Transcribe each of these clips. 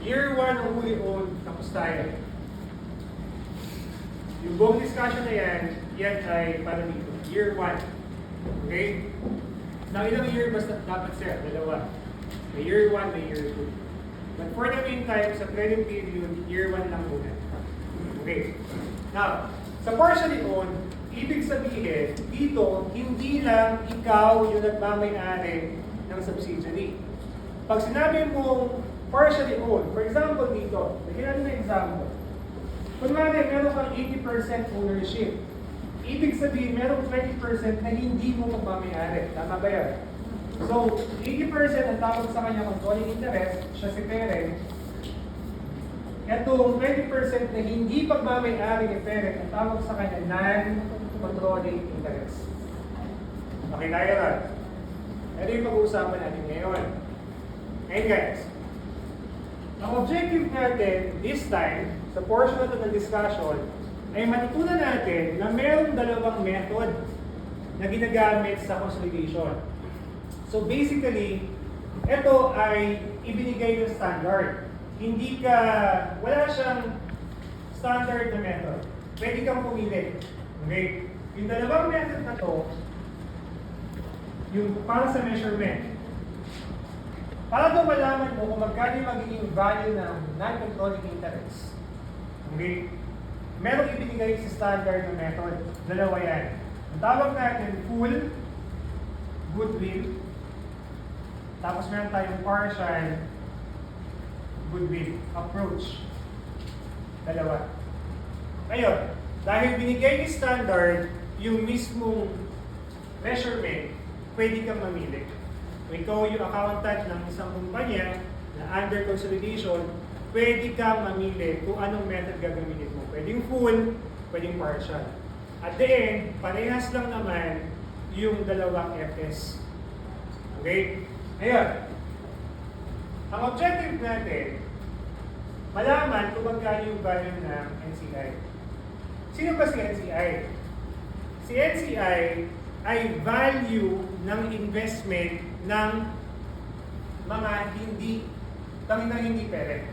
Year 1 ng huli on, tapos tayo. Yung buong discussion na yan ay para dito. Year 1. Okay? Now, ilang year basta dapat sir? Dalawa. May year 1, may year 2. But for the meantime, sa credit period, year 1 lang muna. Okay. Now, sa partially owned, ibig sabihin, dito, hindi lang ikaw yung nagmamayari ng subsidiary. Pag sinabi mong partially owned, for example dito, lagyan natin ng example. Kunwari, meron kang 80% ownership. Ibig sabihin, meron 20% na hindi mo magmamayari. Tama ba yan? So, 80% ang tawag sa kanya controlling interest, siya si parent. Itong 20% na hindi pagmamayari ni parent, ang tawag sa kanya non-controlling interest. Okay, tayo rin. Ito yung pag-uusapan natin ngayon. Ngayon guys, ang objective natin this time, sa portion na ito ng discussion, ay matutunan natin na mayroong dalawang method na ginagamit sa consolidation. So basically, ito ay ibinigay ng standard. Wala siyang standard na method. Pwede kang pumili. Okay? Yung dalawang method na to, yung para sa measurement. Para daw malaman mo kung magkano yung magiging value ng non-controlling interest. Okay? Merong ibinigay sa standard na method. Dalawa yan. Ang tawag natin full goodwill. Tapos meron tayong partial goodwill approach. Dalawa. Ngayon, dahil binigay ni standard yung mismong measurement, pwede kang mamili. Kung ikaw yung accountant ng isang kumpanya na under consolidation, pwede kang mamili kung anong method gagamitin mo. Pwedeng full, pwedeng partial. At the end, parehas lang naman yung dalawang FS. Okay? Ngayon, ang objective natin, malaman kung magkano yung value ng NCI. Sino ba si NCI? Si NCI ay value ng investment ng mga hindi parent.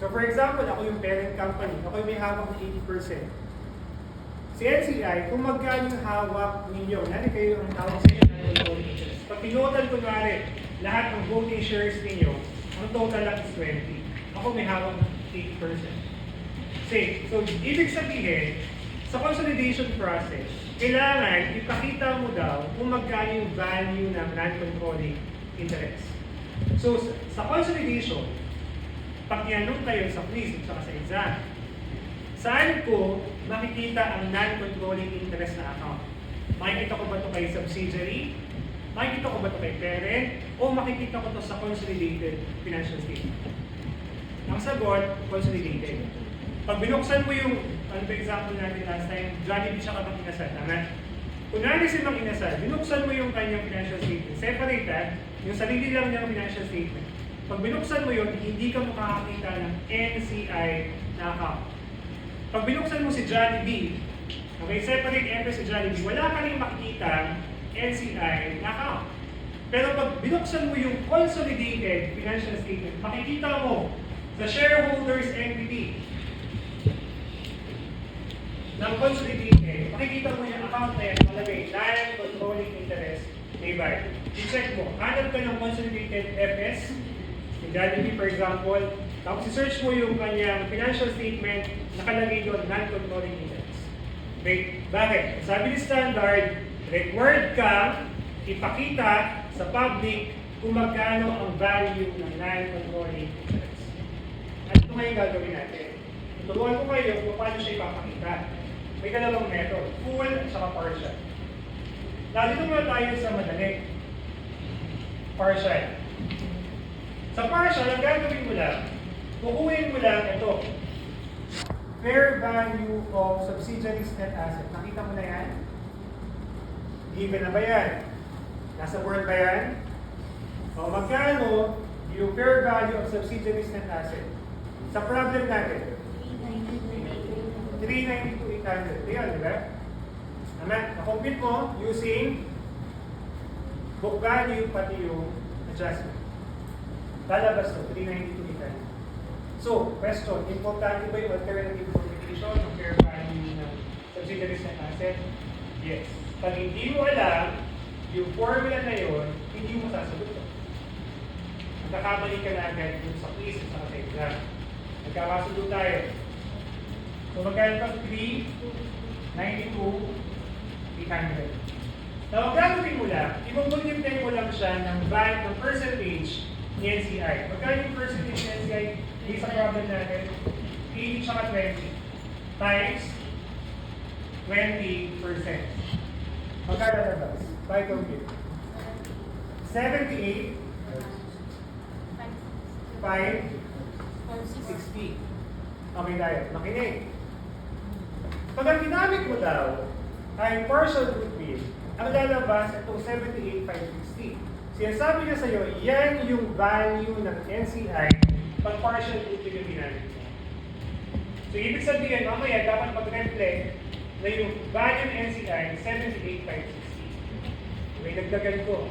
So for example, ako yung parent company, ako yung may hawak ng 80%. Si NCI, kung magkano yung hawak ninyo, nari kayo ang hawak sa inyo ng voting interest. Pag pinotal kunwari, lahat ng voting shares ninyo, ang total lang is 20. Ako may hawak ng 80%. So ibig sabihin, sa consolidation process, kailangan ipakita mo daw kung magkano yung value ng non-controlling interest. So sa consolidation, pag tinanong kayo sa quiz at sa exam, saan ko makikita ang non-controlling interest na account? Makikita ko ba ito kay subsidiary? Makikita ko ba ito kay parent? O makikita ko ito sa consolidated financial statement? Ang sagot, consolidated. Pag binuksan mo yung, ano ba example natin last time, Jollibee siya kapag inasal, tama? Kung nari si Mang Inasal, binuksan mo yung kanyang financial statement, separated, yung sarili lang niyang financial statement. Pag binuksan mo yun, hindi ka makakakita ng NCI na account. Pag binuksan mo si Jollibee, okay, separate entry si Jollibee, wala ka rin makikita NCI na account. Pero pag binuksan mo yung consolidated financial statement, makikita mo sa shareholders entity ng consolidated, makikita mo yung account na yan, malagay, non-controlling interest payback. I-check mo, hanap ka ng consolidated FS, si Jollibee for example, tapos i-search mo yung kanyang financial statement, nakalagay doon, non-controlling interest. Okay? Bakit? Sabi ni standard, required ka ipakita sa public kung magkano ang value ng non-controlling interest. At ito ngayon gagawin natin. Tuturuan ko kayo kung paano siya ipapakita. May dalawang method, full at saka partial. Dito muna tayo sa madali. Partial. Sa partial, ang gagawin mo lang, kukuhin mo lang ito. Fair value of subsidiaries net asset. Nakita mo na yan? Given na ba yan? Nasa Word ba yan? O magkano yung fair value of subsidiaries net asset? Sa problem natin, 392,800. Ayan, di ba? Naman, na-compute mo using book value pati yung adjustment. Lalabas to, 392,800. So, question, importante ba yung alternative computation ng fair value ng subsidiaries ng asset? Yes. Pag hindi mo alam yung formula na yun, hindi mo sasagot to. Nagkakamali ka na agad dun sa quiz at sa exam. Nagkakasundo tayo. So, magkano pa 3, 92, 300. Now, ang gagawin mo lang, i-multiply mo lang siya ng percentage ni NCI. Magkano yung percentage ni NCI? Hindi sa problem natin. 80 tsaka 20 times 20%. Magkano na ba? 5 compute. 78 5 60. Okay tayo. Makinig. Pag ang ginamit mo daw ay partial goodwill, ang lalabas ito 78,560. Sinasabi niya sa'yo, yan yung value ng NCI pag partial goodwill yung ginamit mo. So, ibig sabihin, mamaya dapat mag-reflect na yung value ng NCI 78,560. May dagdagan ko.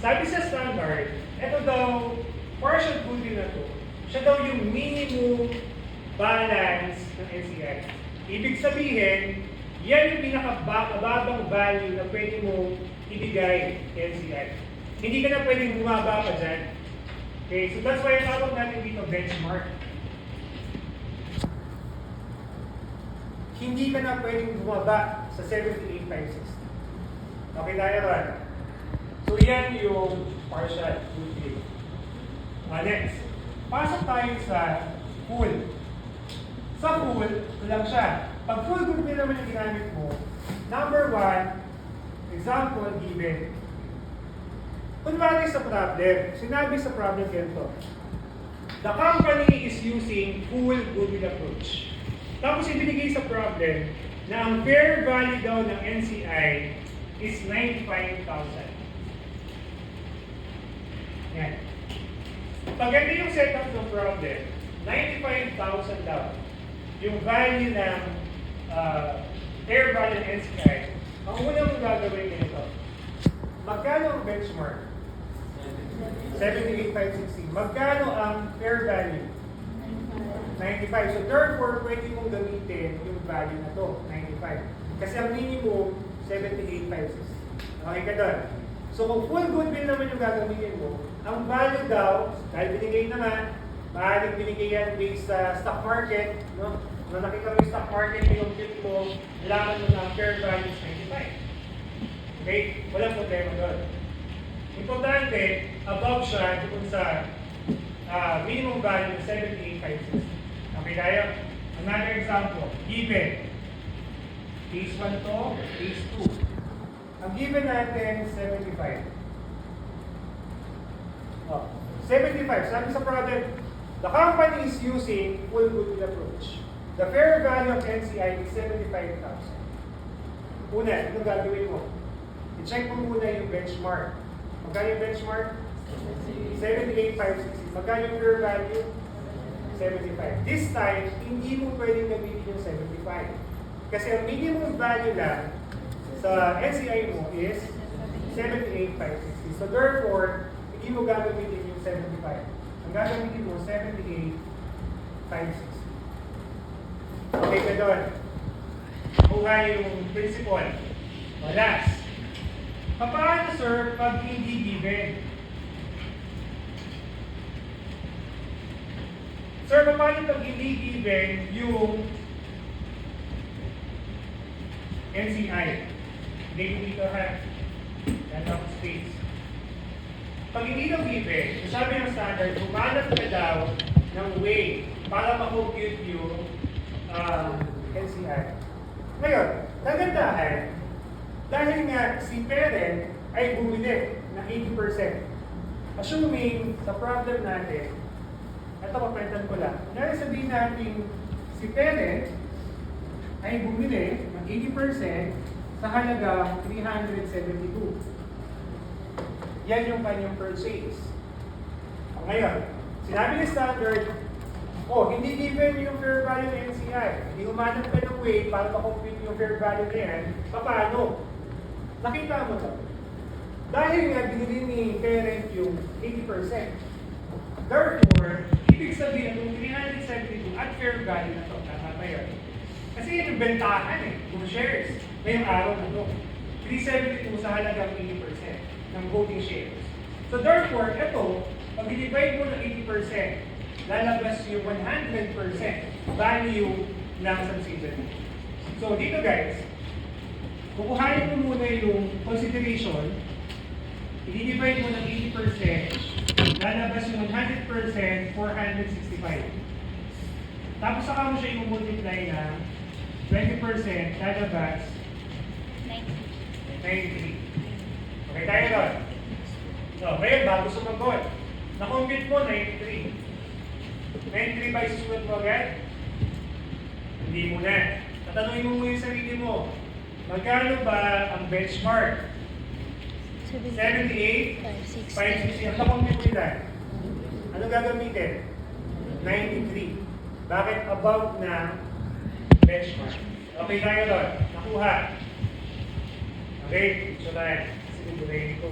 Sabi sa standard, ito daw, partial goodwill na to, siya daw yung minimum balance ng NCI. Ibig sabihin, yan yung pinakababang value na pwede mo ibigay NCI. Hindi ka na pwedeng bumaba pa dyan. Okay, so that's why ang tawag natin dito benchmark. Hindi ka na pwedeng bumaba sa 78,560. Okay tayo ba? So yan yung partial goodwill. Next, pasok tayo sa full. Sa full, ito lang siya. Pag full goodwill naman yung ginamit mo, number 1, example given. Kunwari sa problem, sinabi sa problem ganito, the company is using full goodwill approach. Tapos ibinigay sa problem na ang fair value daw ng NCI is 95,000. Yan. Pag ito yung setup ng problem, 95,000 daw yung value ng fair value ng NCI. Ang unang mong gagawin ganito, magkano ang benchmark? 78,560. Magkano ang fair value? 95. So therefore, pwede mong gamitin yung value na to, 95. Kasi ang minimum, 78,560. Okay ka doon? So kung full goodwill naman yung gagamitin mo, ang value daw, dahil binigay naman, maaaring binigay yan based sa stock market, no? Kung nakita mo yung stock market, yung compute mo, kailangan mo na ang fair value is 95. Okay? Walang problema doon. Importante, above siya dun sa minimum value of 78,560. Okay tayo? Another example, given. Case 1 to, case 2. Ang given natin, 75. Oh, 75. Sabi sa problem, the company is using full goodwill approach. The fair value of NCI is 75,000. Una, ano gagawin mo? I-check mo muna yung benchmark. Magkano yung benchmark? 78,560. Magkano yung fair value? 75. This time, hindi mo pwedeng gamitin yung 75. Kasi ang minimum value lang sa NCI mo is 78,560. So therefore, hindi mo gagamitin yung 75. Ang gagamitin mo, 78,560. Okay ka doon. Kuha yung principle. Last. Paano, sir, pag hindi given? Sir, paano pag hindi given yung NCI? Hindi ko dito ha. Yan ako space. Pag hindi daw given, sabi ng standard, humanap ka daw ng way para ma-compute yung NCI. Ngayon, nagandahan, dahil nga si parent ay bumili ng 80%. Assuming sa problem natin, ito paprentan ko lang. Ngayon sabihin natin si parent ay bumili ng 80% sa halaga 372. Yan yung kanyang purchase. Ngayon, sinabi ni standard, hindi given yung fair value ng NCI. Hindi umanap ka ng way para ma-compute yung fair value na yan. Paano? Nakita mo to. Dahil nga binili ni parent yung 80%. Therefore, ibig sabihin, yung fair value na to. Tama ba yun? Kasi yun yung bentahan eh, kung shares. Ngayong araw na to. 372 sa halagang 80% ng voting shares. So therefore, ito, pag i-divide mo ng 80%, lalabas yung 100% value ng subsidiary. So dito guys, kukuhanin mo muna yung consideration, i-divide mo ng 80%, lalabas yung 100%, 465. Tapos saka mo siya i-multiply ng 20%, lalabas 93. Okay tayo doon. So, ngayon, bago sumagot, na-compute mo 93. 93 ba isusunod mo agad? Hindi mo na. Tatanungin mo muna yung sarili mo, magkano ba ang benchmark? 78, 560. Ang na-compute mo ilan? Ano gagamitin? 93. Bakit above na benchmark? Okay tayo doon. Nakuha. Okay, so tayo. Sige, bukayin ko.